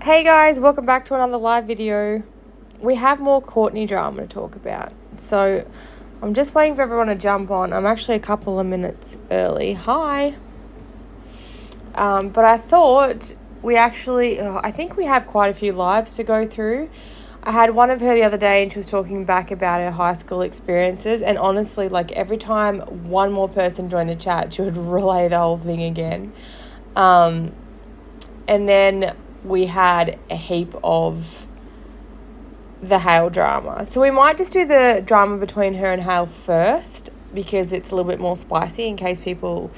Hey guys, welcome back to another live video. We have more Courtney drama to talk about. So I'm just waiting for everyone to jump on. I'm actually a couple of minutes early. Hi. But I thought I think we have quite a few lives to go through. I had one of her the other day and she was talking back about her high school experiences. And honestly, like every time one more person joined the chat, she would relay the whole thing again. And then we had a heap of the Hale drama. So we might just do the drama between her and Hale first because it's a little bit more spicy in case people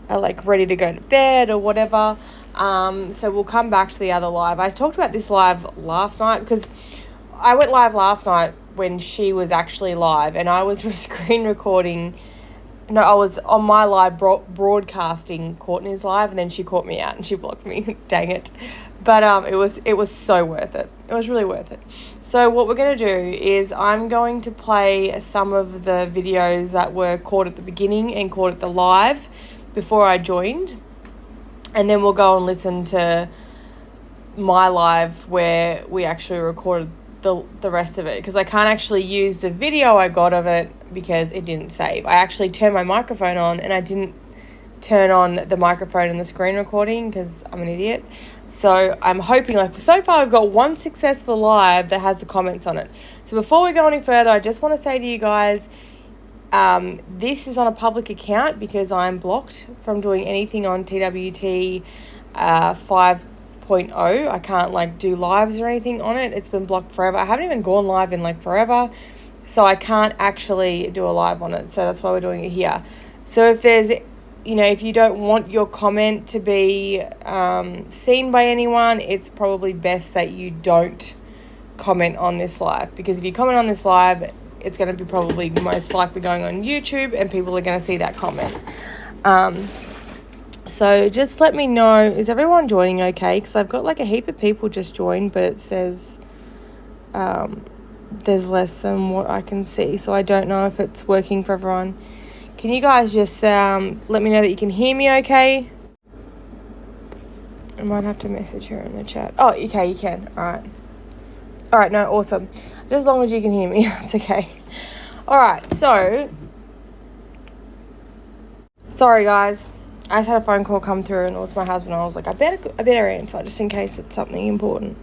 are like ready to go to bed or whatever. So we'll come back to the other live. I talked about this live last night because I went live last night when she was actually live and I was screen recording. No, I was on my live broadcasting Courtney's live and then she caught me out and she blocked me. Dang it. But it was so worth it. It was really worth it. So what we're going to do is I'm going to play some of the videos that were caught at the beginning and caught at the live before I joined. And then we'll go and listen to my live where we actually recorded the rest of it because I can't actually use the video I got of it because it didn't save. I actually turned my microphone on and I didn't turn on the microphone in the screen recording because I'm an idiot. So I'm hoping, like, so far I've got one successful live that has the comments on it. So before we go any further, I just want to say to you guys, this is on a public account because I'm blocked from doing anything on TWT 5.0. I can't, like, do lives or anything on it. It's been blocked forever. I haven't even gone live in, like, forever. So I can't actually do a live on it. So that's why we're doing it here. So if there's... if you don't want your comment to be seen by anyone, it's probably best that you don't comment on this live. Because if you comment on this live, it's going to be probably most likely going on YouTube and people are going to see that comment. So just let me know, is everyone joining okay? Because I've got like a heap of people just joined, but it says there's less than what I can see. So I don't know if it's working for everyone. Can you guys just let me know that you can hear me okay? I might have to message her in the chat. Oh, okay, you can. All right, no, awesome. Just as long as you can hear me, that's okay. All right, so... Sorry, guys. I just had a phone call come through and it was my husband. I was like, I better answer just in case it's something important.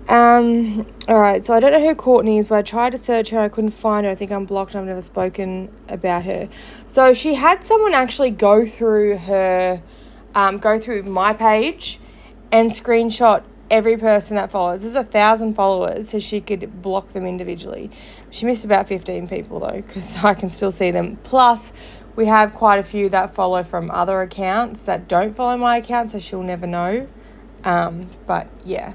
Alright, so I don't know who Courtney is, but I tried to search her, I couldn't find her. I think I'm blocked and I've never spoken about her. So she had someone actually go through my page and screenshot every person that follows. There's 1,000 followers, so she could block them individually. She missed about 15 people though, because I can still see them. Plus, we have quite a few that follow from other accounts that don't follow my account, so she'll never know. But yeah.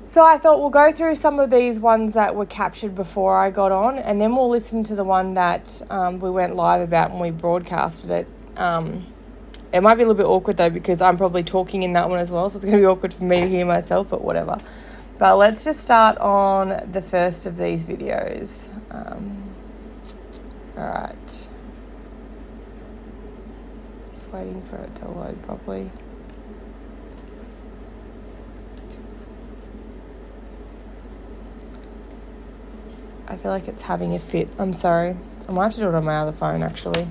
So I thought we'll go through some of these ones that were captured before I got on, and then we'll listen to the one that we went live about when we broadcasted it. It might be a little bit awkward though because I'm probably talking in that one as well, so it's going to be awkward for me to hear myself, but whatever. But let's just start on the first of these videos. Alright. Just waiting for it to load properly. I feel like it's having a fit. I'm sorry. I might have to do it on my other phone, actually.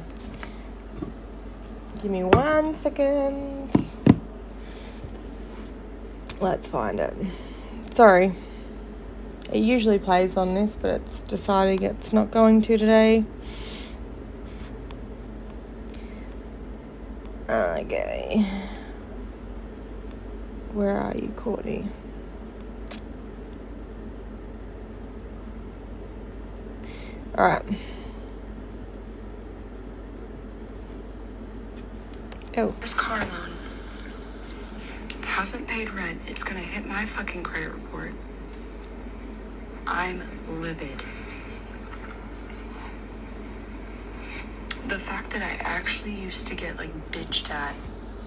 Give me 1 second. Let's find it. Sorry. It usually plays on this, but it's deciding it's not going to today. Okay. Where are you, Courtney? Alright. Oh. This car loan hasn't paid rent. It's gonna hit my fucking credit report. I'm livid. The fact that I actually used to get like bitched at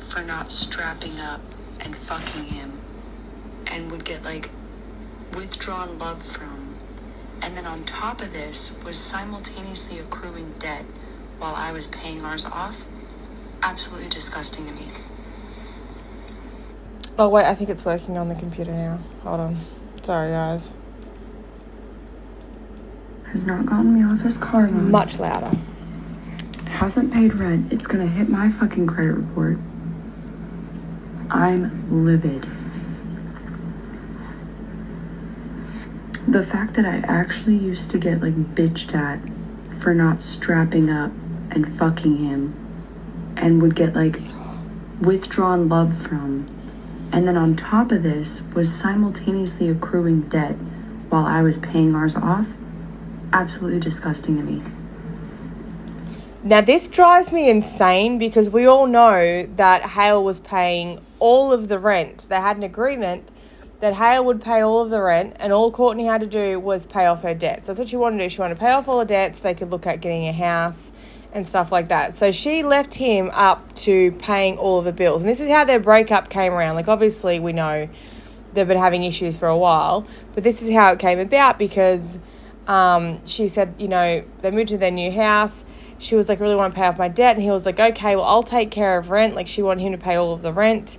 for not strapping up and fucking him and would get like withdrawn love from, and then on top of this was simultaneously accruing debt while I was paying ours off. Absolutely disgusting to me. Oh, wait, I think it's working on the computer now. Hold on. Sorry, guys. Has not gotten me off his car loan. Much louder. Hasn't paid rent. It's gonna hit my fucking credit report. I'm livid. The fact that I actually used to get like bitched at for not strapping up and fucking him, and would get like withdrawn love from, and then on top of this was simultaneously accruing debt while I was paying ours off, absolutely disgusting to me. Now, this drives me insane because we all know that Hale was paying all of the rent. They had an agreement that Hale would pay all of the rent, and all Courtney had to do was pay off her debts. That's what she wanted to do. She wanted to pay off all the debts. They could look at getting a house and stuff like that. So she left him up to paying all of the bills. And this is how their breakup came around. Like, obviously, we know they've been having issues for a while, but this is how it came about because she said, you know, they moved to their new house. She was like, I really want to pay off my debt. And he was like, okay, well, I'll take care of rent. Like, she wanted him to pay all of the rent.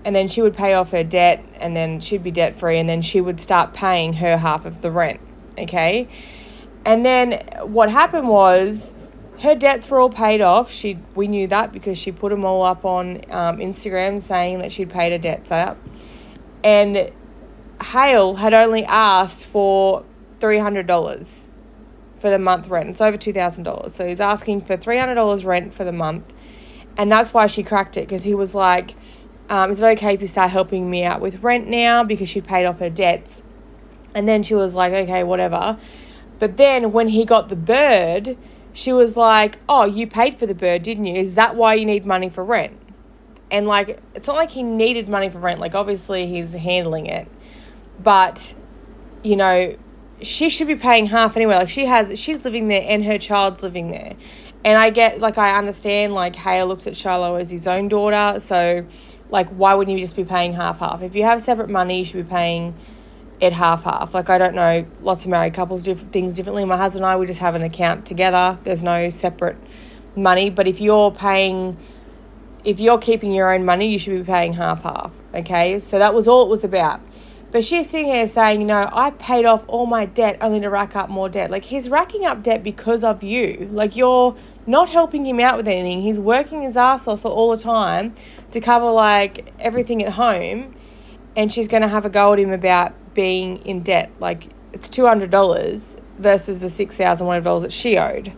And then she would pay off her debt, and then she'd be debt-free, and then she would start paying her half of the rent, okay? And then what happened was her debts were all paid off. We knew that because she put them all up on Instagram saying that she'd paid her debts up. And Hale had only asked for $300 for the month rent. It's over $2,000. So he's asking for $300 rent for the month, and that's why she cracked it, because he was like, is it okay if you start helping me out with rent now, because she paid off her debts? And then she was like, okay, whatever. But then when he got the bird, she was like, oh, you paid for the bird, didn't you? Is that why you need money for rent? And like, it's not like he needed money for rent. Like, obviously he's handling it, but you know, she should be paying half anyway. Like, she's living there and her child's living there. And I understand, like, Hale looks at Shiloh as his own daughter, so like, why wouldn't you just be paying half? If you have separate money, you should be paying it half. Like, I don't know, lots of married couples do things differently. My husband and I, we just have an account together. There's no separate money. But if you're keeping your own money, you should be paying half, okay? So that was all it was about. But she's sitting here saying, you know, I paid off all my debt only to rack up more debt. Like, he's racking up debt because of you. Like, you're not helping him out with anything. He's working his ass off all the time to cover, like, everything at home. And she's going to have a go at him about being in debt. Like, it's $200 versus the $6,000 whatever that she owed.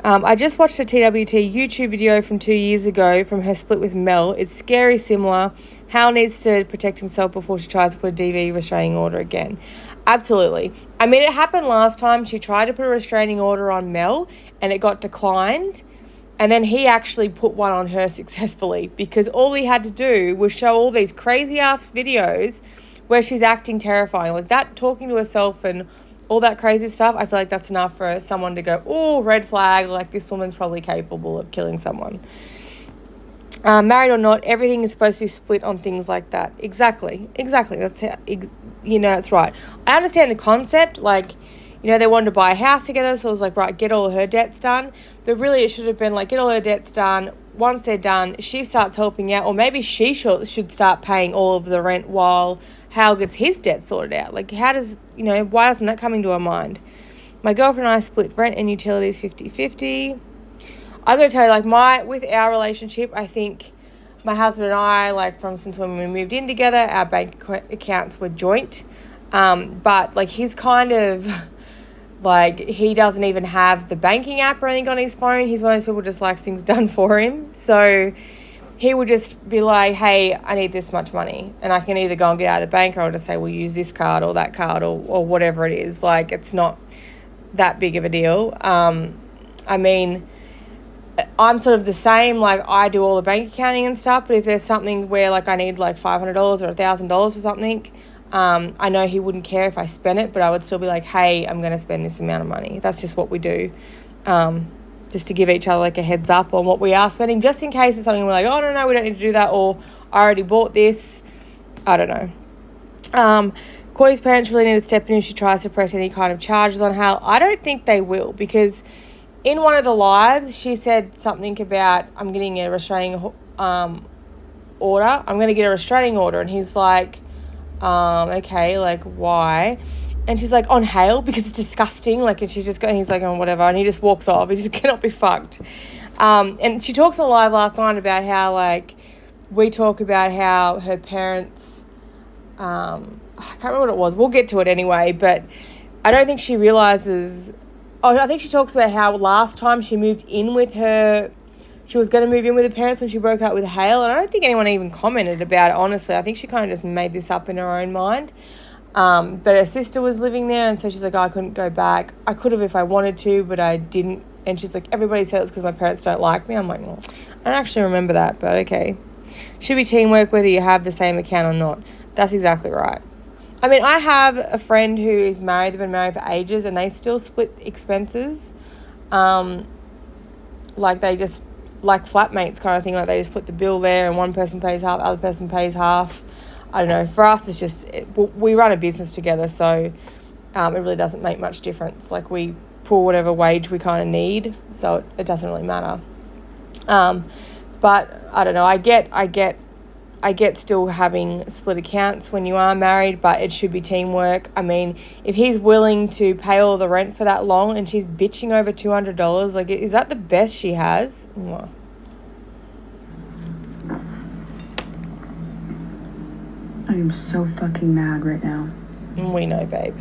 I just watched a TWT YouTube video from 2 years ago from her split with Mel. It's scary similar. Hal needs to protect himself before she tries to put a DV restraining order again. Absolutely. I mean, it happened last time. She tried to put a restraining order on Mel and it got declined. And then he actually put one on her successfully, because all he had to do was show all these crazy ass videos where she's acting terrifying. Like that, talking to herself and all that crazy stuff, I feel like that's enough for someone to go, oh, red flag, like this woman's probably capable of killing someone. Married or not, everything is supposed to be split on things like that. Exactly. That's how, that's right. I understand the concept, like, you know, they wanted to buy a house together, so it was like, right, get all her debts done. But really it should have been like, get all her debts done. Once they're done, she starts helping out, or maybe she should start paying all of the rent while Hal gets his debt sorted out. Like, why doesn't that come into her mind? My girlfriend and I split rent and utilities 50-50. I'm going to tell you, like, with our relationship, I think my husband and I, like, since when we moved in together, our bank accounts were joint. But, like, he's kind of, like, he doesn't even have the banking app or anything on his phone. He's one of those people who just likes things done for him. So he would just be like, hey, I need this much money. And I can either go and get out of the bank, or I'll just say, we'll use this card or that card or whatever it is. Like, it's not that big of a deal. I mean, I'm sort of the same. Like, I do all the bank accounting and stuff, but if there's something where, like, I need, like, $500 or $1,000 for something, I know he wouldn't care if I spent it, but I would still be like, hey, I'm going to spend this amount of money. That's just what we do. Just to give each other, like, a heads up on what we are spending, just in case it's something we're like, oh, no, we don't need to do that, or I already bought this. I don't know. Corey's parents really need to step in if she tries to press any kind of charges on Hal. I don't think they will, because in one of the lives, she said something about, I'm getting a restraining order. I'm going to get a restraining order. And he's like, okay, like, why? And she's like, on Hale, because it's disgusting. Like, and she's just going, he's like, oh, whatever. And he just walks off. He just cannot be fucked. And she talks on live last night about how, like, we talk about how her parents, I can't remember what it was. We'll get to it anyway. But I don't think she realises, I think she talks about how last time she moved in with her, she was going to move in with her parents when she broke up with Hale. And I don't think anyone even commented about it, honestly. I think she kind of just made this up in her own mind. But her sister was living there, and so she's like, I couldn't go back. I could have if I wanted to, but I didn't. And she's like, everybody said it's because my parents don't like me. I'm like, well, I don't actually remember that, but okay. Should be teamwork whether you have the same account or not. That's exactly right. I mean, I have a friend who is married. They've been married for ages, and they still split expenses. Like they just, like flatmates kind of thing. Like they just put the bill there, and one person pays half, other person pays half. I don't know. For us, it's just, we run a business together, so it really doesn't make much difference. Like we pull whatever wage we kind of need, so it doesn't really matter. But I don't know. I get still having split accounts when you are married, but it should be teamwork. I mean, if he's willing to pay all the rent for that long and she's bitching over $200, like, is that the best she has? Mwah. I am so fucking mad right now. We know, babe.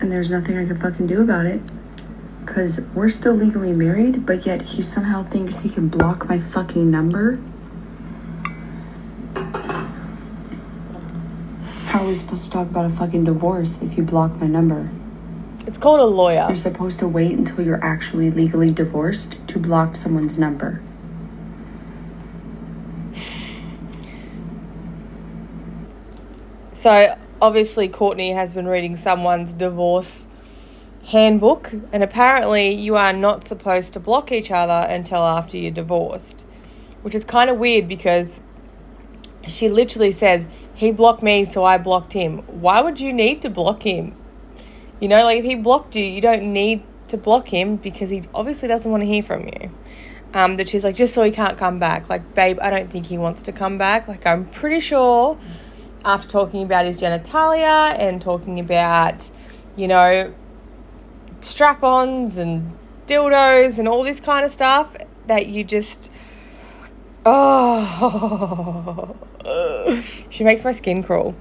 And there's nothing I can fucking do about it. Because we're still legally married, but yet he somehow thinks he can block my fucking number. How are we supposed to talk about a fucking divorce if you block my number? It's called a lawyer. You're supposed to wait until you're actually legally divorced to block someone's number. So, obviously, Courtney has been reading someone's divorce handbook, and apparently you are not supposed to block each other until after you're divorced, which is kind of weird because she literally says, he blocked me, so I blocked him. Why would you need to block him? You know, like if he blocked you, you don't need to block him because he obviously doesn't want to hear from you. That she's like, just so he can't come back. Like, babe, I don't think he wants to come back. Like, I'm pretty sure after talking about his genitalia and talking about, you know, strap-ons and dildos and all this kind of stuff, that you just, she makes my skin crawl.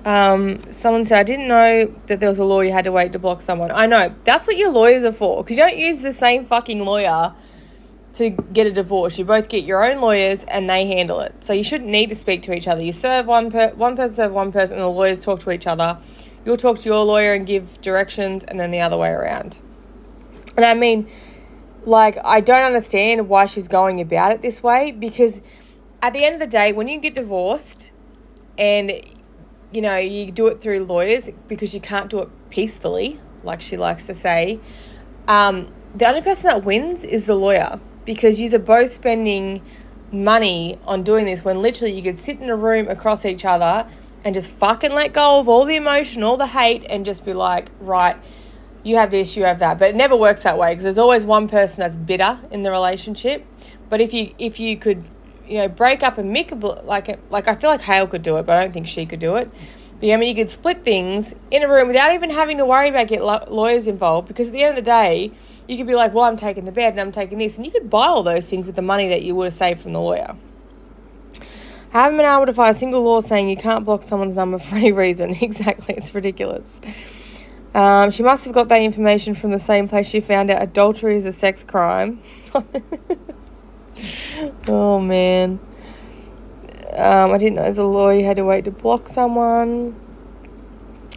Someone said, I didn't know that there was a law you had to wait to block someone. I know, that's what your lawyers are for, because you don't use the same fucking lawyer to get a divorce. You both get your own lawyers and they handle it. So you shouldn't need to speak to each other. You serve one person serve one person, and the lawyers talk to each other. You'll talk to your lawyer and give directions, and then the other way around. And I mean, like, I don't understand why she's going about it this way, because at the end of the day, when you get divorced and, you know, you do it through lawyers because you can't do it peacefully, like she likes to say, the only person that wins is the lawyer, because you're both spending money on doing this when literally you could sit in a room across each other and just fucking let go of all the emotion, all the hate, and just be like, right, you have this, you have that. But it never works that way, because there's always one person that's bitter in the relationship. But if you could, you know, break up amicably, like I feel like Hale could do it, but I don't think she could do it. But yeah, I mean, you could split things in a room without even having to worry about getting lawyers involved, because at the end of the day, you could be like, well, I'm taking the bed and I'm taking this, and you could buy all those things with the money that you would have saved from the lawyer. I haven't been able to find a single law saying you can't block someone's number for any reason. Exactly, it's ridiculous. She must have got that information from the same place she found out adultery is a sex crime. Oh, man. I didn't know as a lawyer you had to wait to block someone.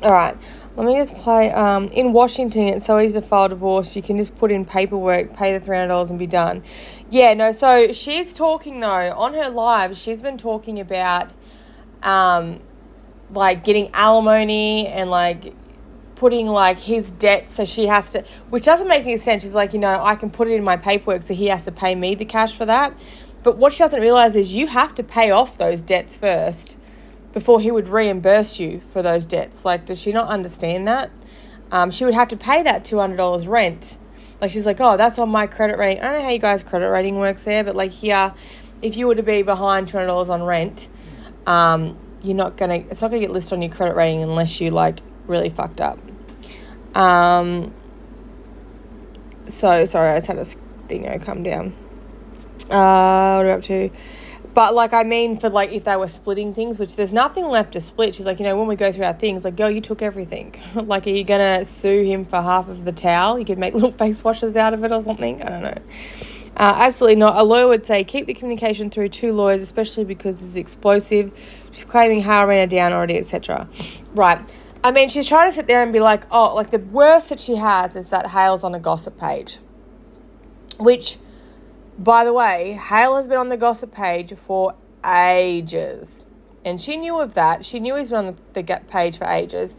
All right, let me just play. In Washington, it's so easy to file divorce. You can just put in paperwork, pay the $300 and be done. Yeah, no, so she's talking, though, on her live, she's been talking about, like, getting alimony and, like, putting, like, his debt, so she has to, which doesn't make any sense. She's like, you know, I can put it in my paperwork, so he has to pay me the cash for that. But what she doesn't realise is you have to pay off those debts first before he would reimburse you for those debts. Like, does she not understand that? She would have to pay that $200 rent. Like, she's like, oh, that's on my credit rating. I don't know how you guys' credit rating works there, but, like, here, if you were to be behind $200 on rent, it's not going to get listed on your credit rating unless you, like, really fucked up. So, sorry, I just had a thing come down. What are we up to? But, like, I mean, for, like, if they were splitting things, which there's nothing left to split. She's like, you know, when we go through our things, like, girl, you took everything. Like, are you going to sue him for half of the towel? You could make little face washes out of it or something. I don't know. Absolutely not. A lawyer would say, keep the communication through 2 lawyers, especially because it's explosive. She's claiming Hale ran her down already, etc. Right. I mean, she's trying to sit there and be like, oh, like, the worst that she has is that Hale's on a gossip page. Which, by the way, Hale has been on the gossip page for ages. And she knew of that. She knew he's been on the page for ages.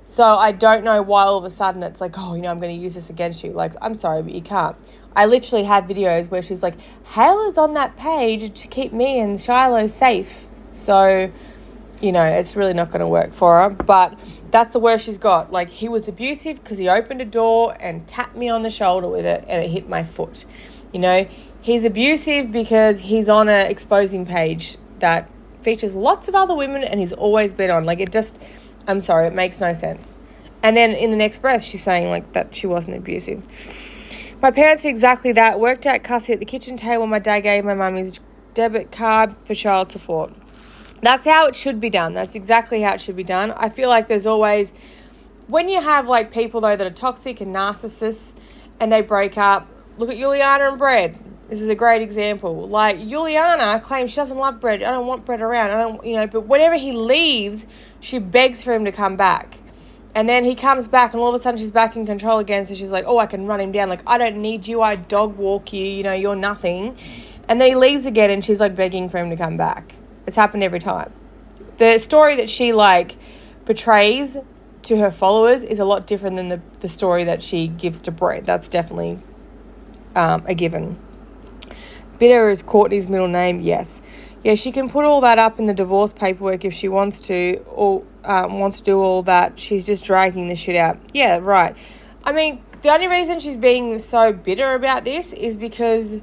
So I don't know why all of a sudden it's like, oh, you know, I'm going to use this against you. Like, I'm sorry, but you can't. I literally have videos where she's like, Hale is on that page to keep me and Shiloh safe. So, you know, it's really not going to work for her. But that's the worst she's got. Like, he was abusive because he opened a door and tapped me on the shoulder with it and it hit my foot. You know, he's abusive because he's on a exposing page that features lots of other women and he's always been on. Like, it just, I'm sorry, it makes no sense. And then in the next breath, she's saying, like, that she wasn't abusive. My parents did exactly that. Worked out custody at the kitchen table. My dad gave my mum his debit card for child support. That's how it should be done. That's exactly how it should be done. I feel like there's always, when you have, like, people, though, that are toxic and narcissists and they break up, look at Juliana and Brett. This is a great example. Like, Juliana claims she doesn't love Brett. I don't want Brett around. But whenever he leaves, she begs for him to come back. And then he comes back and all of a sudden she's back in control again. So she's like, oh, I can run him down. Like, I don't need you. I dog walk you. You know, you're nothing. And then he leaves again and she's, like, begging for him to come back. It's happened every time. The story that she, like, portrays to her followers is a lot different than the story that she gives to Brett. That's definitely a given. Bitter is Courtney's middle name, yes. Yeah, she can put all that up in the divorce paperwork if she wants to, or wants to do all that. She's just dragging the shit out. Yeah, right. I mean, the only reason she's being so bitter about this is because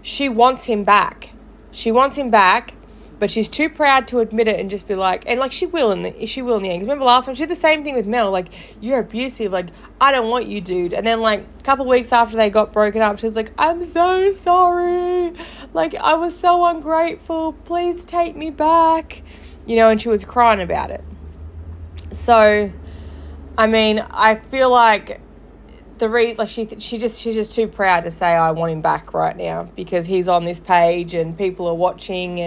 she wants him back. She wants him back, but she's too proud to admit it and just be like, and, like, she will in the end. Because remember last time, she did the same thing with Mel. Like, you're abusive. Like, I don't want you, dude. And then, like, a couple of weeks after they got broken up, she was like, I'm so sorry. Like, I was so ungrateful. Please take me back. You know, and she was crying about it. So, I mean, I feel like she's just too proud to say I want him back right now because he's on this page and people are watching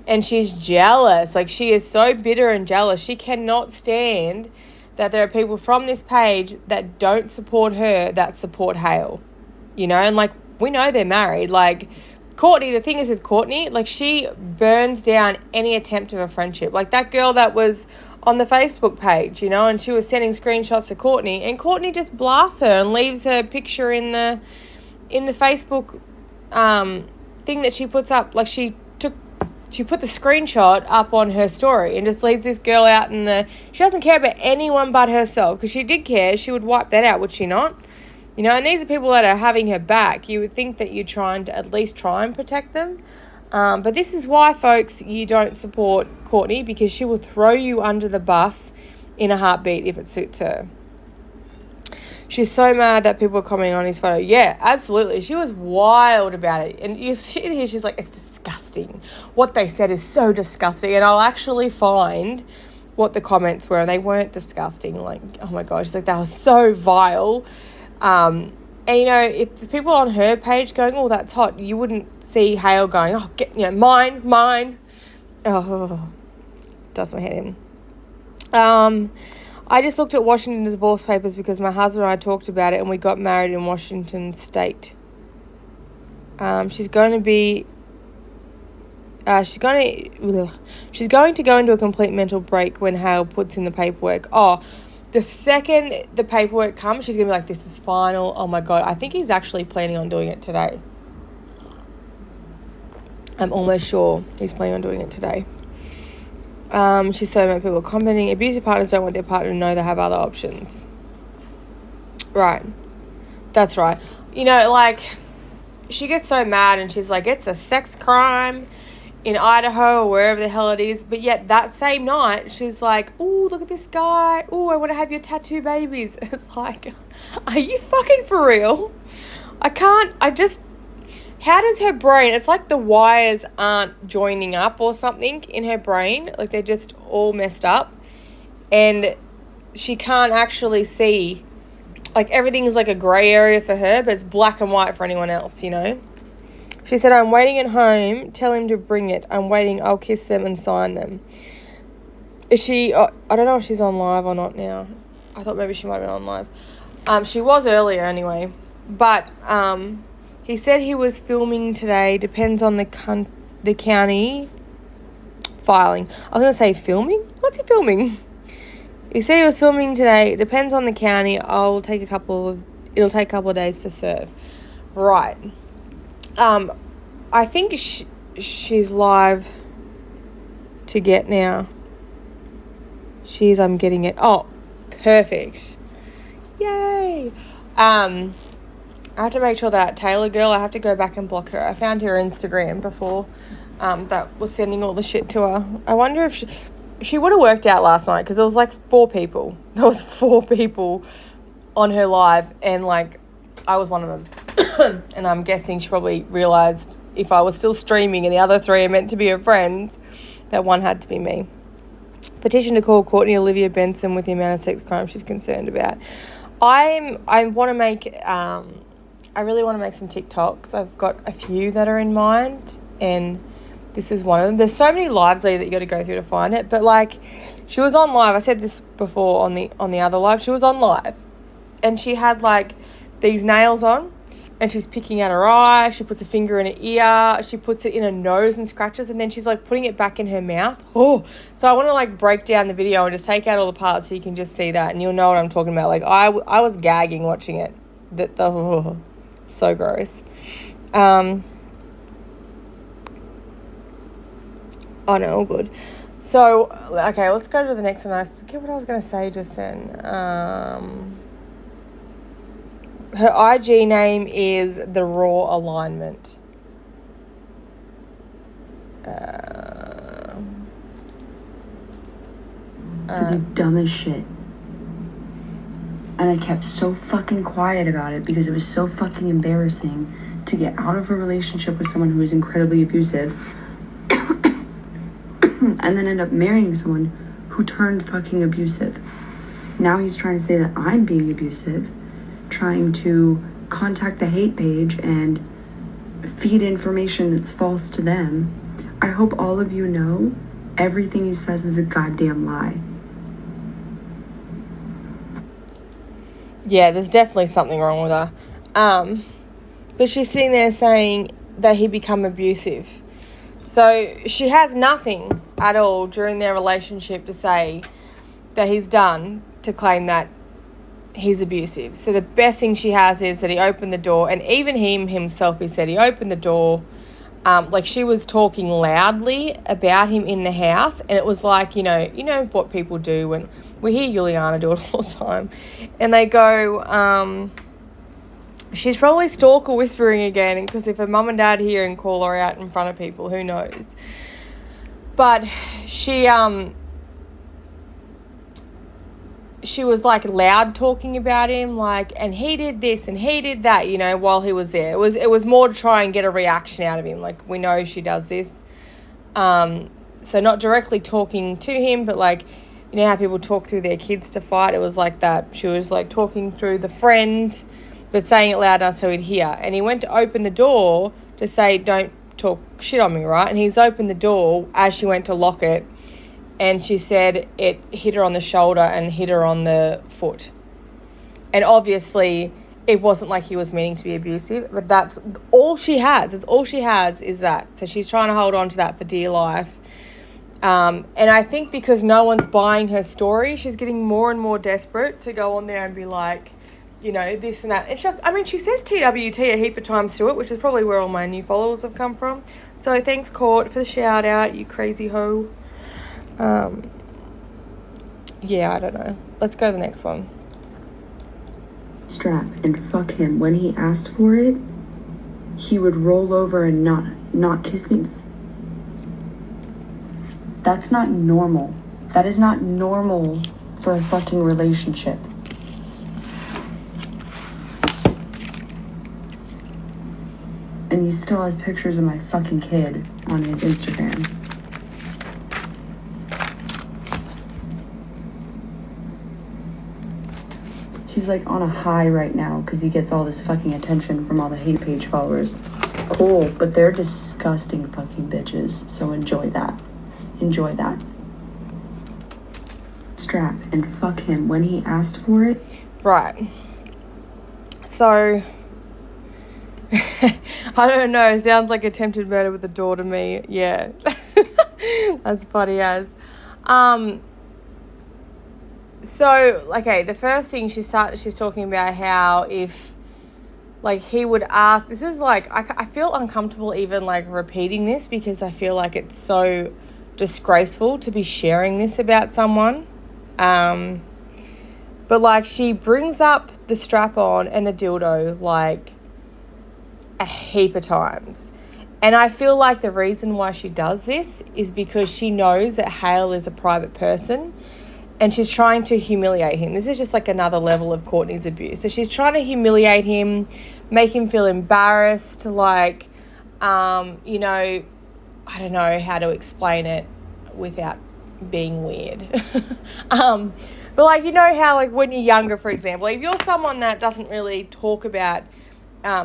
and she's jealous. Like, she is so bitter and jealous. She cannot stand that there are people from this page that don't support her that support Hale. You know, and, like, we know they're married. Like, Courtney, the thing is with Courtney, like, she burns down any attempt of a friendship. Like, that girl that was on the Facebook page, you know, and she was sending screenshots to Courtney, and Courtney just blasts her and leaves her picture in the Facebook thing that she puts up. Like, she put the screenshot up on her story and just leaves this girl out she doesn't care about anyone but herself. Because she did care, she would wipe that out, would she not? You know, and these are people that are having her back. You would think that you're trying to at least try and protect them. But this is why, folks, you don't support Courtney, because she will throw you under the bus in a heartbeat if it suits her. She's so mad that people are commenting on his photo. Yeah, absolutely. She was wild about it. And you see it here, she's like, it's disgusting. What they said is so disgusting. And I'll actually find what the comments were, and they weren't disgusting. Like, oh my gosh, she's like, that was so vile. And, you know, if the people on her page going, oh, that's hot, you wouldn't see Hale going, oh, mine. Oh, does my head in. I just looked at Washington's divorce papers because my husband and I talked about it and we got married in Washington State. She's going to go into a complete mental break when Hale puts in the paperwork. Oh, the second the paperwork comes, she's going to be like, this is final. Oh, my God. I think he's actually planning on doing it today. I'm almost sure he's planning on doing it today. She's so many people commenting. Abusive partners don't want their partner to know they have other options. Right. That's right. You know, like, she gets so mad and she's like, it's a sex crime in Idaho or wherever the hell it is. But yet that same night, she's like, ooh, look at this guy. Ooh, I want to have your tattoo babies. It's like, are you fucking for real? How does her brain, it's like the wires aren't joining up or something in her brain. Like, they're just all messed up. And she can't actually see, like, everything is like a grey area for her, but it's black and white for anyone else, you know? She said, I'm waiting at home. Tell him to bring it. I'm waiting. I'll kiss them and sign them. Is she, I don't know if she's on live or not now. I thought maybe she might have been on live. She was earlier anyway. But he said he was filming today. Depends on the county filing. I was going to say filming? What's he filming? He said he was filming today. It depends on the county. It'll take a couple of days to serve. Right. I think she's live to get now. I'm getting it. Oh, perfect. Yay. I have to make sure that Taylor girl, I have to go back and block her. I found her Instagram before that was sending all the shit to her. I wonder if she would have worked out last night because there was like 4 people. There was 4 people on her live and like I was one of them. And I'm guessing she probably realised if I was still streaming and the other 3 are meant to be her friends, that one had to be me. Petition to call Courtney Olivia Benson with the amount of sex crime she's concerned about. I want to make, I really want to make some TikToks. I've got a few that are in mind and this is one of them. There's so many lives that you got to go through to find it. But like, she was on live. I said this before on the other live. She was on live and she had like these nails on. And she's picking out her eye. She puts a finger in her ear. She puts it in her nose and scratches. And then she's, like, putting it back in her mouth. Oh, so I want to, like, break down the video and just take out all the parts so you can just see that. And you'll know what I'm talking about. Like, I was gagging watching it. So gross. Oh, no, all good. So, okay, let's go to the next one. I forget what I was going to say just then. Her IG name is The Raw Alignment. For the dumbest shit. And I kept so fucking quiet about it because it was so fucking embarrassing to get out of a relationship with someone who was incredibly abusive and then end up marrying someone who turned fucking abusive. Now he's trying to say that I'm being abusive, trying to contact the hate page and feed information that's false to them. I hope all of you know everything he says is a goddamn lie. Yeah, there's definitely something wrong with her. But she's sitting there saying that he become abusive. So she has nothing at all during their relationship to say that he's done to claim that he's abusive. So the best thing she has is that he opened the door, and even himself, he said he opened the door. Like she was talking loudly about him in the house, and it was like, you know what people do when we hear Juliana do it all the time, and they go, she's probably stalker whispering again, because if her mum and dad hear and call her out in front of people, who knows? But she was like loud talking about him, like, and he did this and he did that, while he was there. It was more to try and get a reaction out of him. Like, we know she does this. So not directly talking to him, but like, you know how people talk through their kids to fight? It was like that. She was like talking through the friend, but saying it loud enough so he'd hear. And he went to open the door to say, don't talk shit on me, right? And he's opened the door as she went to lock it. And she said it hit her on the shoulder and hit her on the foot. And obviously, it wasn't like he was meaning to be abusive, but that's all she has. It's all she has is that. So she's trying to hold on to that for dear life. And I think because no one's buying her story, she's getting more and more desperate to go on there and be like, this and that. And she says TWT a heap of times to it, which is probably where all my new followers have come from. So thanks, Court, for the shout out, you crazy hoe. Yeah, I don't know. Let's go to the next one. strap and fuck him. When he asked for it, he would roll over and not kiss me. That's not normal. That is not normal for a fucking relationship. And he still has pictures of my fucking kid on his Instagram. He's like on a high right now because he gets all this fucking attention from all the hate page followers. Cool, but they're disgusting fucking bitches, so enjoy that. Enjoy that. Strap and fuck him. When he asked for it. Right. So, I don't know, it sounds like attempted murder with a door to me. Yeah. That's funny as. So, okay, the first thing she's talking about how if, like, he would ask, this is, like, I feel uncomfortable even, like, repeating this because I feel like it's so disgraceful to be sharing this about someone. But, like, she brings up the strap-on and the dildo, like, a heap of times. And I feel like the reason why she does this is because she knows that Hale is a private person and she's trying to humiliate him. This is just like another level of Courtney's abuse. So she's trying to humiliate him, make him feel embarrassed, like, you know, I don't know how to explain it without being weird. But, like, you know how, like, when you're younger, for example, if you're someone that doesn't really talk about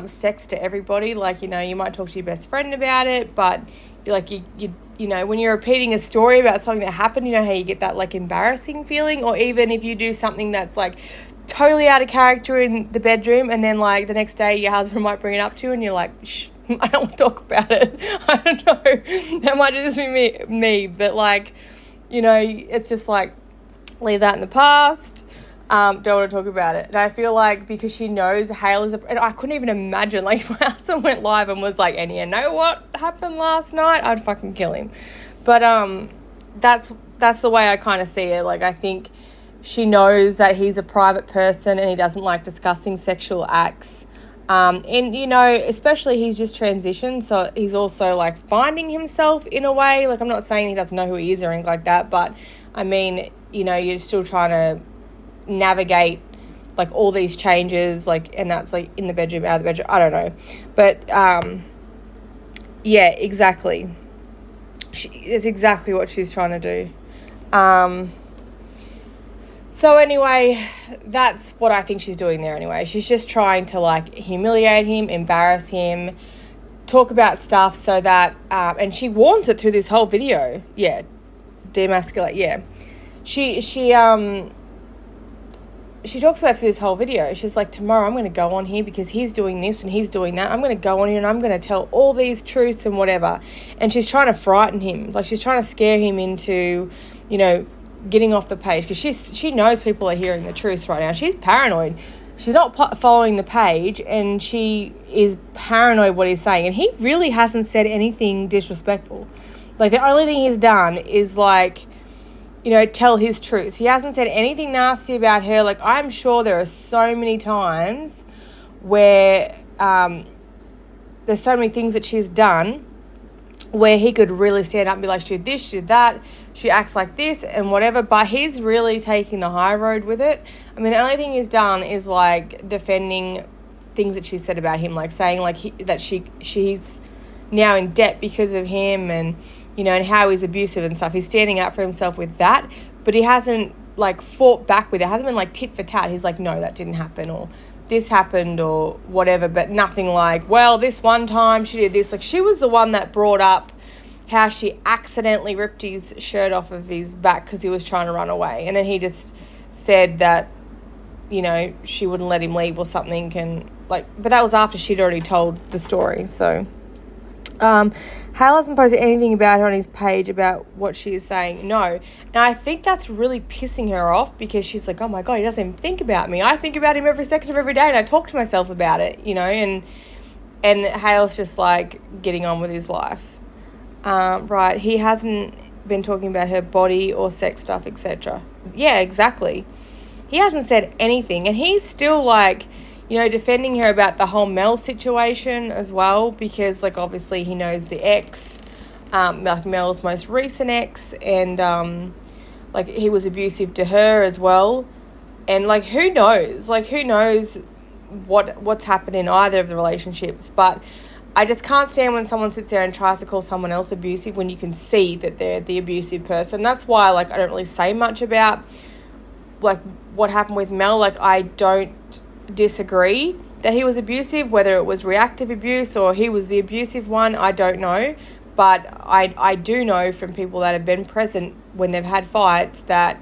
sex to everybody, like, you know, you might talk to your best friend about it, but, like, you know, when you're repeating a story about something that happened, you know how you get that, like, embarrassing feeling? Or even if you do something that's, like, totally out of character in the bedroom and then, like, the next day your husband might bring it up to you and you're like, shh, I don't want to talk about it. I don't know. That might just be me. But, like, you know, it's just, like, leave that in the past. Don't want to talk about it. And I feel like because she knows Hale is and I couldn't even imagine, like, if my husband went live and was like, and you know what happened last night, I'd fucking kill him. But that's the way I kind of see it. Like, I think she knows that he's a private person and he doesn't like discussing sexual acts. And, you know, especially he's just transitioned, so he's also, like, finding himself in a way. Like, I'm not saying he doesn't know who he is or anything like that, but, I mean, you know, you're still trying to navigate, like, all these changes, like, and that's, like, in the bedroom, out of the bedroom, I don't know. But, yeah, exactly. It's exactly what she's trying to do. So anyway, that's what I think she's doing there anyway. She's just trying to, like, humiliate him, embarrass him, talk about stuff so that, and she warns it through this whole video. Yeah, demasculate, yeah. She talks about through this whole video. She's like, tomorrow I'm going to go on here because he's doing this and he's doing that. I'm going to go on here and I'm going to tell all these truths and whatever. And she's trying to frighten him. Like, she's trying to scare him into, you know, getting off the page because she knows people are hearing the truths right now. She's paranoid. She's not following the page and she is paranoid what he's saying. And he really hasn't said anything disrespectful. Like, the only thing he's done is, like, you know, tell his truth. He hasn't said anything nasty about her. Like, I'm sure there are so many times where there's so many things that she's done where he could really stand up and be like, she did this, she did that, she acts like this and whatever, but he's really taking the high road with it. I mean, the only thing he's done is, like, defending things that she said about him, like saying, like, she's now in debt because of him and, you know, and how he's abusive and stuff. He's standing up for himself with that, but he hasn't, like, fought back with it. It hasn't been, like, tit for tat. He's like, no, that didn't happen, or this happened, or whatever, but nothing like, well, this one time she did this. Like, she was the one that brought up how she accidentally ripped his shirt off of his back because he was trying to run away. And then he just said that, you know, she wouldn't let him leave or something. And, like, but that was after she'd already told the story, so... Hale hasn't posted anything about her on his page about what she is saying. No. And I think that's really pissing her off because she's like, oh my God, he doesn't even think about me. I think about him every second of every day and I talk to myself about it, you know, and Hale's just, like, getting on with his life. Right. He hasn't been talking about her body or sex stuff, etc. Yeah, exactly. He hasn't said anything, and he's still, like, you know, defending her about the whole Mel situation as well, because, like, obviously he knows the ex, like Mel's most recent ex, and, like, he was abusive to her as well. And, like, who knows? Like, who knows what's happened in either of the relationships? But I just can't stand when someone sits there and tries to call someone else abusive when you can see that they're the abusive person. That's why, like, I don't really say much about, like, what happened with Mel. Like, I don't disagree that he was abusive, whether it was reactive abuse or he was the abusive one, I don't know. But I do know from people that have been present when they've had fights that,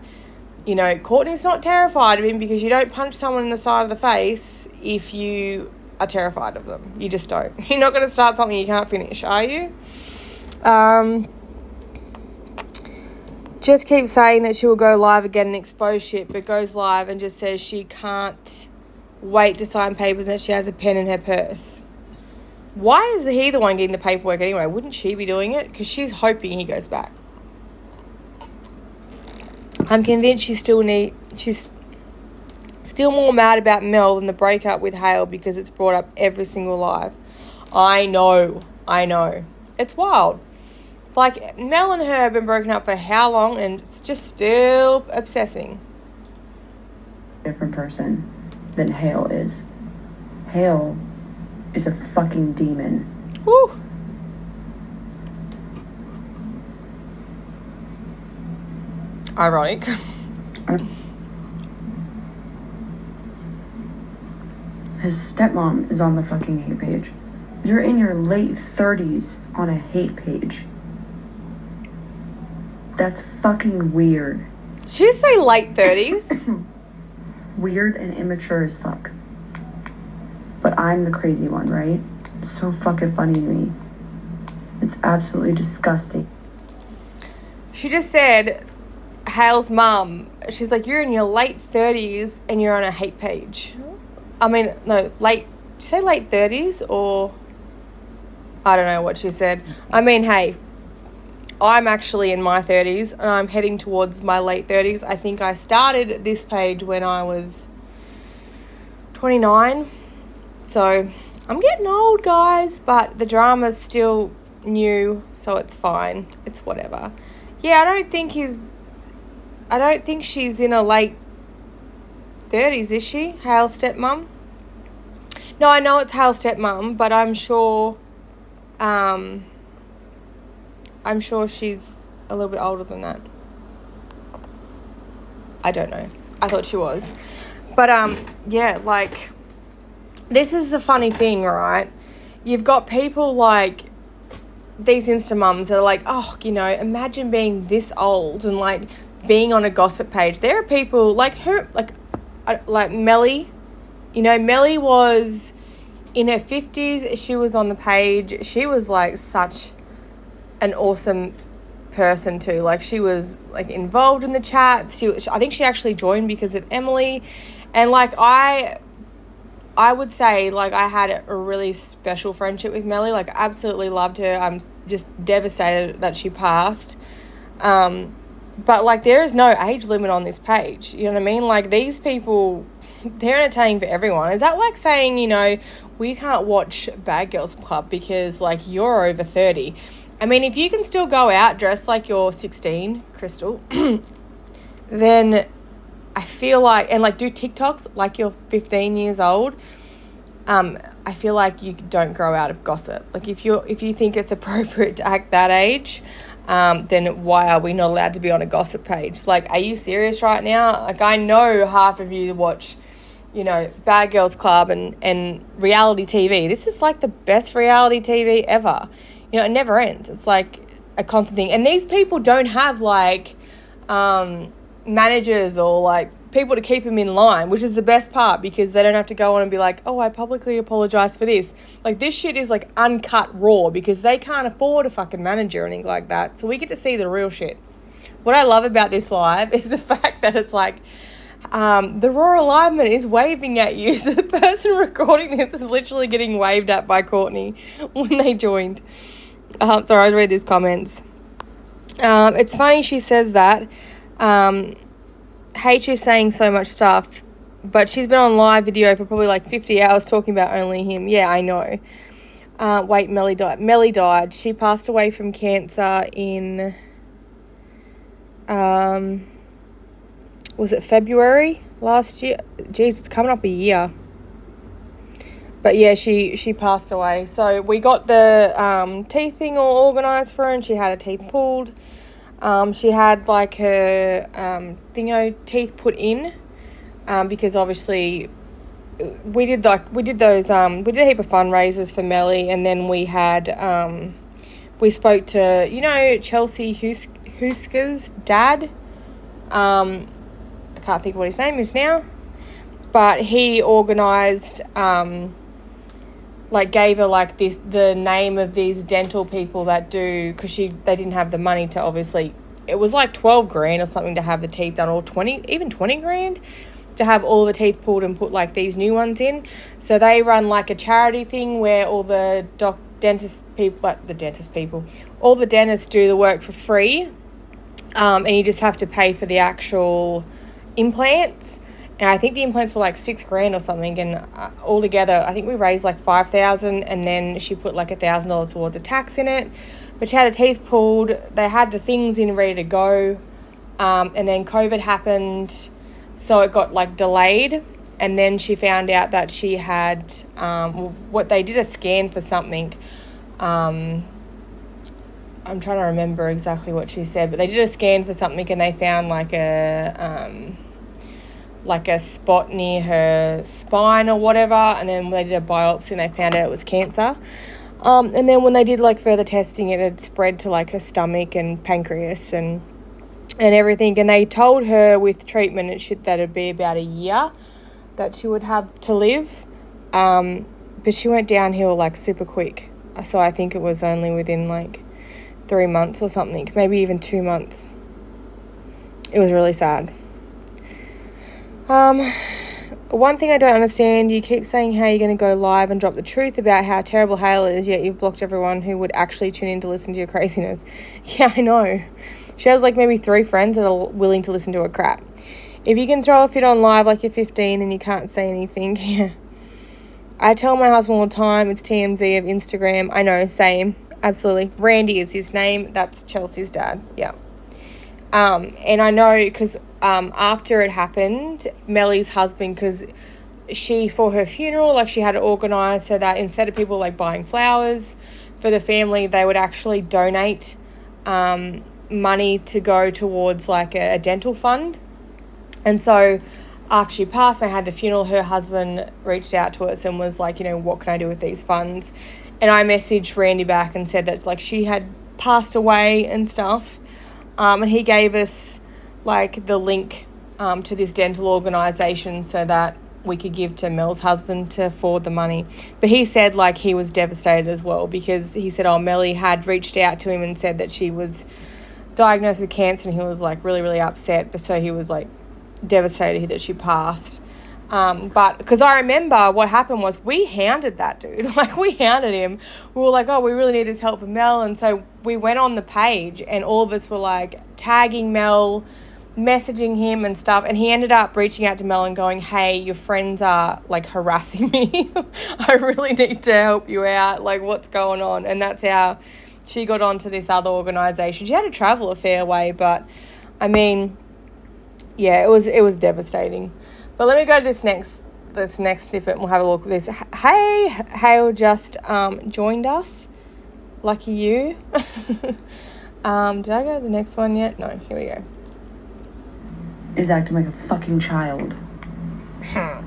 you know, Courtney's not terrified of him, because you don't punch someone in the side of the face if you are terrified of them. You just don't. You're not going to start something you can't finish, are you? Just keeps saying that she will go live again and expose shit, but goes live and just says she can't wait to sign papers and that she has a pen in her purse. Why is he the one getting the paperwork anyway? Wouldn't she be doing it? Because she's hoping he goes back. I'm convinced she's still more mad about Mel than the breakup with Hale, because it's brought up every single live. I know. It's wild. Like, Mel and her have been broken up for how long, and it's just still obsessing. Different person than Hale is. Hale is a fucking demon. Woo. Ironic. His stepmom is on the fucking hate page. You're in your late 30s on a hate page. That's fucking weird. Did she say late 30s? Weird and immature as fuck. But I'm the crazy one, right? It's so fucking funny to me. It's absolutely disgusting. She just said, Hale's mum, she's like, you're in your late 30s and you're on a hate page. I mean, no, did you say late 30s or... I don't know what she said. I mean, hey, I'm actually in my 30s and I'm heading towards my late 30s. I think I started this page when I was 29. So I'm getting old, guys, but the drama's still new, so it's fine. It's whatever. Yeah, I don't think she's in her late 30s, is she? Hale's stepmom? No, I know it's Hale's stepmom, but I'm sure she's a little bit older than that. I don't know. I thought she was. But, yeah, like, this is the funny thing, right? You've got people like these Insta mums that are like, oh, you know, imagine being this old and, like, being on a gossip page. There are people like her, like Melly. You know, Melly was in her 50s. She was on the page. She was, like, such an awesome person too. Like, she was, like, involved in the chats. I think she actually joined because of Emily. And, like, I would say, like, I had a really special friendship with Melly. Like, I absolutely loved her. I'm just devastated that she passed. But, like, there is no age limit on this page. You know what I mean? Like, these people, they're entertaining for everyone. Is that like saying, you know, we can't watch Bad Girls Club because, like, you're over 30? I mean, if you can still go out dressed like you're 16, Crystal, then I feel like, and, like, do TikToks like you're 15 years old, I feel like you don't grow out of gossip. Like, if you think it's appropriate to act that age, then why are we not allowed to be on a gossip page? Like, are you serious right now? Like, I know half of you watch, you know, Bad Girls Club and reality TV. This is, like, the best reality TV ever. You know, it never ends. It's, like, a constant thing. And these people don't have, like, managers or, like, people to keep them in line, which is the best part, because they don't have to go on and be like, oh, I publicly apologize for this. Like, this shit is, like, uncut raw, because they can't afford a fucking manager or anything like that. So we get to see the real shit. What I love about this live is the fact that it's like, the raw alignment is waving at you. So the person recording this is literally getting waved at by Courtney when they joined. Sorry, I'll read these comments. It's funny she says that. H is saying so much stuff, but she's been on live video for probably like 50 hours talking about only him. Yeah, I know. Wait, Melly died. Melly died. She passed away from cancer in, was it February last year? Jeez, it's coming up a year. But yeah, she passed away. So we got the teeth thing all organised for her, and she had her teeth pulled. She had like her teeth put in, because obviously we did a heap of fundraisers for Melly, and then we had we spoke to Chelsea Husker's dad. I can't think of what his name is now, but he organised gave her the name of these dental people that do, because they didn't have the money to, obviously, it was like 12 grand or something to have the teeth done, or 20 grand to have all the teeth pulled and put like these new ones in. So they run like a charity thing where all the dentists do the work for free, and you just have to pay for the actual implants. And I think the implants were like 6 grand or something, and altogether I think we raised like 5,000, and then she put like $1,000 towards a tax in it. But she had her teeth pulled, they had the things in ready to go, and then COVID happened, so it got like delayed, and then she found out that she had they did a scan for something. I'm trying to remember exactly what she said, but they did a scan for something, and they found like a spot near her spine or whatever, and then when they did a biopsy and they found out it was cancer. And then when they did like further testing, it had spread to like her stomach and pancreas and everything, and they told her with treatment that it'd be about a year that she would have to live, but she went downhill like super quick. So I think it was only within like 3 months or something, maybe even 2 months. It was really sad. One thing I don't understand, you keep saying how you're going to go live and drop the truth about how terrible Hale is, yet you've blocked everyone who would actually tune in to listen to your craziness. Yeah, I know. She has like maybe 3 friends that are willing to listen to her crap. If you can throw a fit on live like you're 15, then you can't say anything. Yeah. I tell my husband all the time, it's TMZ of Instagram. I know, same. Absolutely. Randy is his name. That's Chelsea's dad. Yeah. And I know because after it happened, Melly's husband, because she, for her funeral, like she had it organised so that instead of people like buying flowers for the family, they would actually donate money to go towards like a dental fund. And so after she passed, they had the funeral, her husband reached out to us and was like, what can I do with these funds? And I messaged Randy back and said that like she had passed away and stuff. And he gave us like the link to this dental organisation so that we could give to Mel's husband to forward the money. But he said like he was devastated as well, because he said, Melly had reached out to him and said that she was diagnosed with cancer, and he was like really, really upset. But so he was like devastated that she passed. But because I remember what happened was we hounded that dude. Like we hounded him. We were like, we really need this help from Mel. And so we went on the page and all of us were like tagging Mel, messaging him and stuff. And he ended up reaching out to Mel and going, hey, your friends are like harassing me. I really need to help you out. Like what's going on? And that's how she got onto this other organisation. She had to travel a fair way, but I mean, yeah, it was devastating. But let me go to this next snippet and we'll have a look at this. Hey, Hale just joined us. Lucky you. Did I go to the next one yet? No, here we go. Is acting like a fucking child. I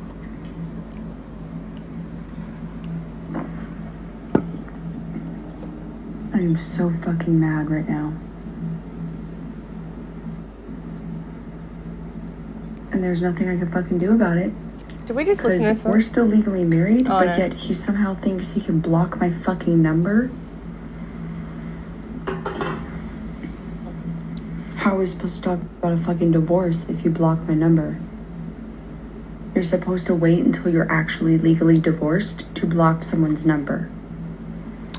am so fucking mad right now. And there's nothing I can fucking do about it. Did we just listen to this one? We're still legally married, but no. Yet he somehow thinks he can block my fucking number. How are we supposed to talk about a fucking divorce if you block my number? You're supposed to wait until you're actually legally divorced to block someone's number.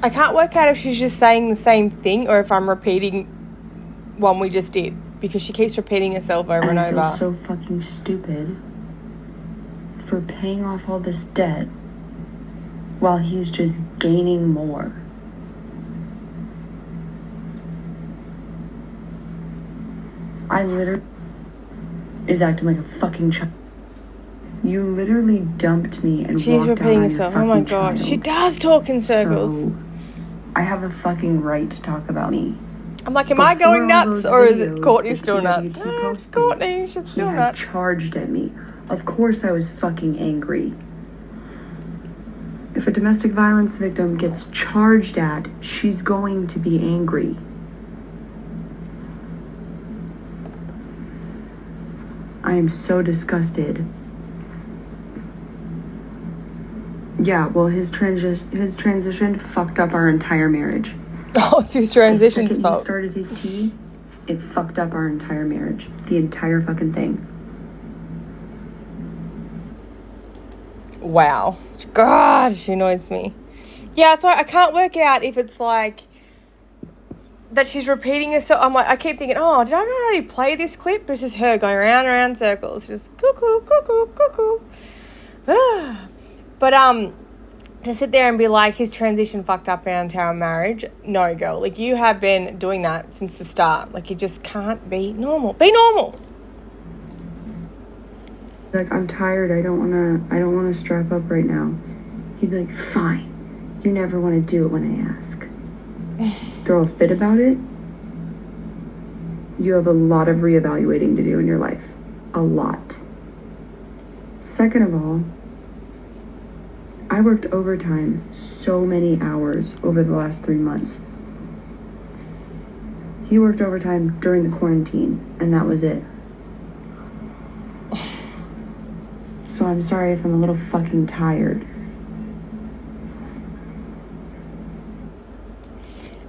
I can't work out if she's just saying the same thing or if I'm repeating one we just did, because she keeps repeating herself over and I over. feel so fucking stupid for paying off all this debt while he's just gaining more. I literally is acting like a fucking child. You literally dumped me and She's walked repeating out on herself. your Oh my fucking god, child. she does talk in circles. So, I have a fucking right to talk about me. I'm like, am I going nuts, or is it Courtney the still nuts? TWT No, it's posted, Courtney. She's still he had nuts. charged at me. Of course I was fucking angry. If a domestic violence victim gets charged at, she's going to be angry. I am so disgusted. Yeah, well, his transition fucked up our entire marriage. Oh, it's his transition's The second fault. he started his tea, it fucked up our entire marriage. The entire fucking thing. Wow. God, she annoys me. Yeah, so I can't work out if it's like that she's repeating herself. I'm like, I keep thinking, oh, did I not already play this clip? But it's just her going round and round circles. Just cuckoo, cuckoo, cuckoo. But to sit there and be like, his transition fucked up our entire marriage. No, girl. Like, you have been doing that since the start. Like, you just can't be normal. Be normal. Like, I'm tired. I don't wanna strap up right now. He'd be like, fine. You never want to do it when I ask. Throw a fit about it. You have a lot of reevaluating to do in your life. A lot. Second of all, I worked overtime so many hours over the last 3 months. He worked overtime during the quarantine, and that was it. So I'm sorry if I'm a little fucking tired.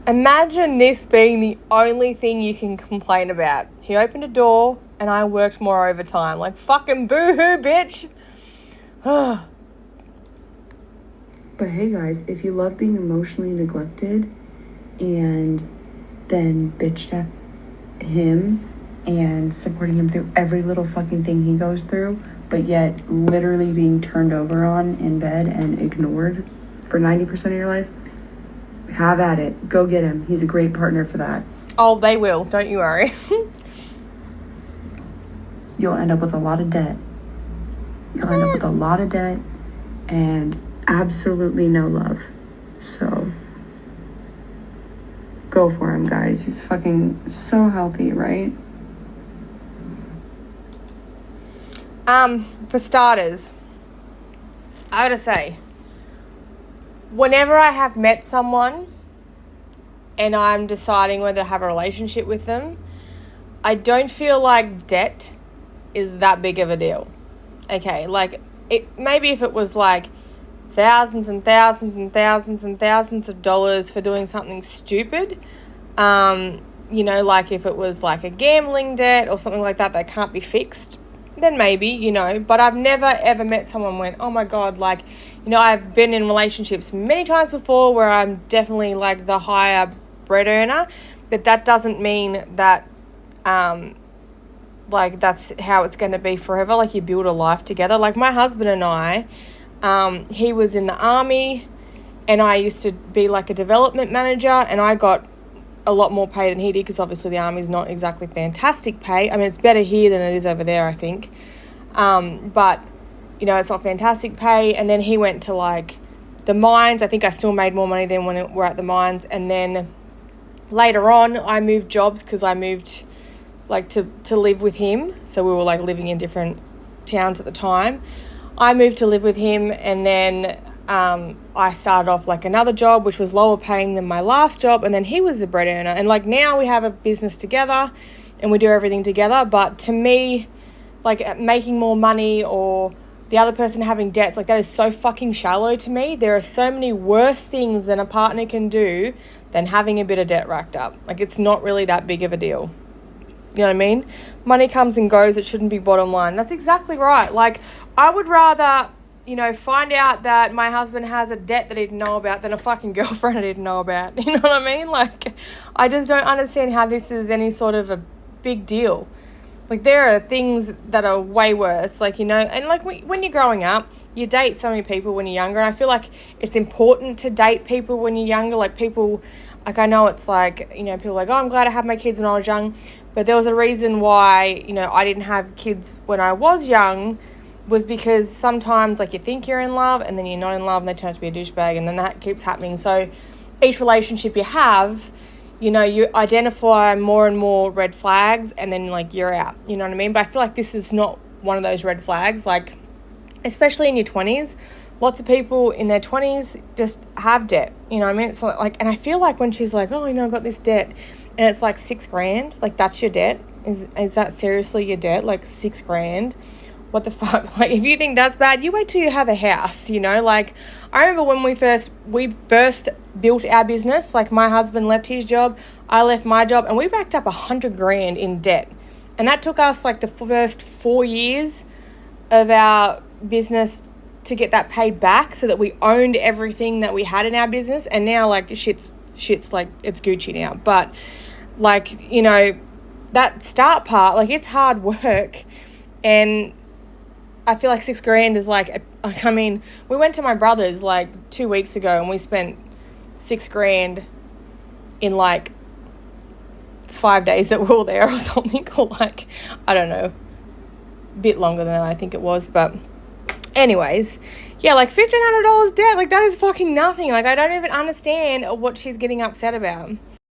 Imagine this being the only thing you can complain about. He opened a door and I worked more overtime. Like, fucking boo-hoo, bitch. But hey guys, if you love being emotionally neglected and then bitched at him and supporting him through every little fucking thing he goes through, but yet literally being turned over on in bed and ignored for 90% of your life, have at it. Go get him. He's a great partner for that. Oh, they will. Don't you worry. You'll end up with a lot of debt. You'll end up with a lot of debt and absolutely no love. So, go for him, guys. He's fucking so healthy, right? For starters, I gotta say, whenever I have met someone and I'm deciding whether to have a relationship with them, I don't feel like debt is that big of a deal. Okay, like, maybe if it was like thousands and thousands and thousands and thousands of dollars for doing something stupid, you know, like if it was like a gambling debt or something like that that can't be fixed, then maybe, you know. But I've never ever met someone who went, oh my God, like, you know, I've been in relationships many times before where I'm definitely like the higher bread earner, but that doesn't mean that like that's how it's going to be forever. Like, you build a life together. Like, my husband and I, he was in the army and I used to be like a development manager, and I got a lot more pay than he did because obviously the army's not exactly fantastic pay. I mean, it's better here than it is over there, I think. But, you know, it's not fantastic pay. And then he went to like the mines. I think I still made more money than when we're at the mines. And then later on, I moved jobs because I moved like to live with him. So we were like living in different towns at the time. I moved to live with him, and then I started off like another job which was lower paying than my last job, and then he was the bread earner, and like now we have a business together and we do everything together. But to me, like, making more money or the other person having debts, like, that is so fucking shallow to me. There are so many worse things than a partner can do than having a bit of debt racked up. Like, it's not really that big of a deal. You know what I mean? Money comes and goes. It shouldn't be bottom line. That's exactly right. Like, I would rather, find out that my husband has a debt that he didn't know about than a fucking girlfriend I didn't know about. You know what I mean? Like, I just don't understand how this is any sort of a big deal. Like, there are things that are way worse, like, and like when you're growing up, you date so many people when you're younger, and I feel like it's important to date people when you're younger. Like, people, like, I know it's like, people are like, oh, I'm glad I had my kids when I was young, but there was a reason why, I didn't have kids when I was young, was because sometimes, like, you think you're in love, and then you're not in love, and they turn out to be a douchebag, and then that keeps happening. So each relationship you have, you identify more and more red flags, and then, like, you're out. You know what I mean? But I feel like this is not one of those red flags. Like, especially in your 20s, lots of people in their 20s just have debt. You know what I mean? It's like, and I feel like when she's like, oh, I got this debt, and it's like $6,000, like, that's your debt? Is that seriously your debt? Like, $6,000? What the fuck? Like, if you think that's bad, you wait till you have a house, Like, I remember when we first built our business, like, my husband left his job, I left my job, and we racked up $100,000 in debt. And that took us, like, the first 4 years of our business to get that paid back, so that we owned everything that we had in our business. And now, like, shit's like, it's Gucci now. But, like, that start part, like, it's hard work. And I feel like $6,000 is like, I mean, we went to my brother's like 2 weeks ago, and we spent $6,000 in like 5 days that we were there or something, or like, I don't know, a bit longer than that, I think it was. But anyways, yeah, like $1,500 debt, like, that is fucking nothing. Like, I don't even understand what she's getting upset about.